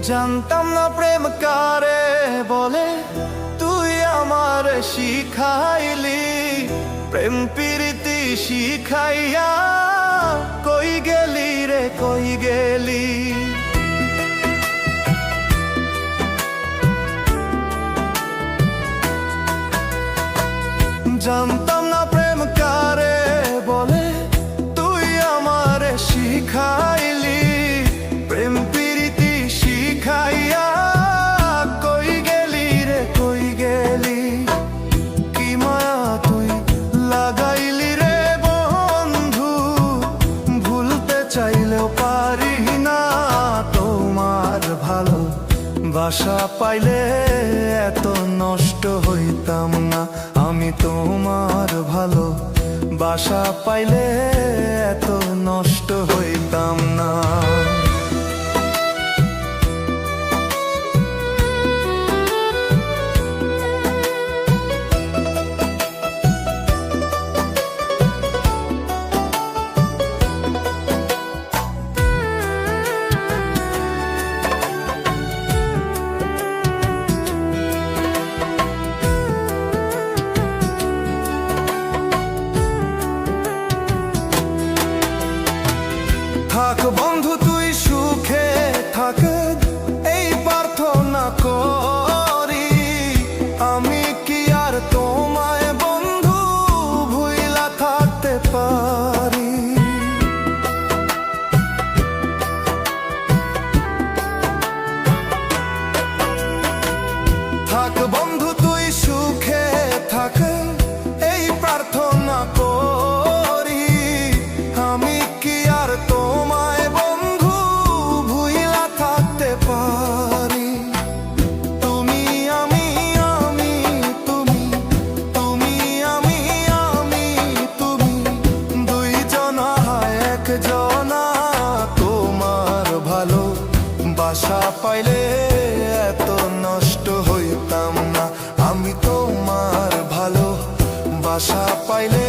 জানতাম না প্রেম কারে বলে, তুই আমার শিখাইলি। প্রেম প্রীতি শিখাইয়া কই গেলি রে কই গেলি। জানতাম না প্রেম কারে বলে, তুই আমার শিখাইলি। প্রেম প্রীতি শিখাইয়া কই গেলি রে কই গেলি। কি মায়া তুই লাগাইলি রে বন্ধু, ভুলতে চাইলেও পারি না। তোমার ভালো বাসা পাইলে এত নষ্ট হইতাম না। আমি তোমার ভালো বাসা পাইলে এত নষ্ট হইতাম না। থাক বন্ধু তুই সুখে থাক, এই প্রার্থনা করি। আমি কি আর তোমায় বন্ধু ভুইলা থাকতে পারি। থাক বন্ধু তুই সুখে থাক, এই প্রার্থনা করি। আমি কি আর তোমায় বন্ধু ভুইলা থাকতে পারি। তুমি আমি আমি তুমি, তুমি আমি আমি তুমি, দুইজনা একজনা। তোমার ভালো বাসা পাইলে এত নষ্ট হইতাম না। আমি তোমার ভালো বাসা পাইলে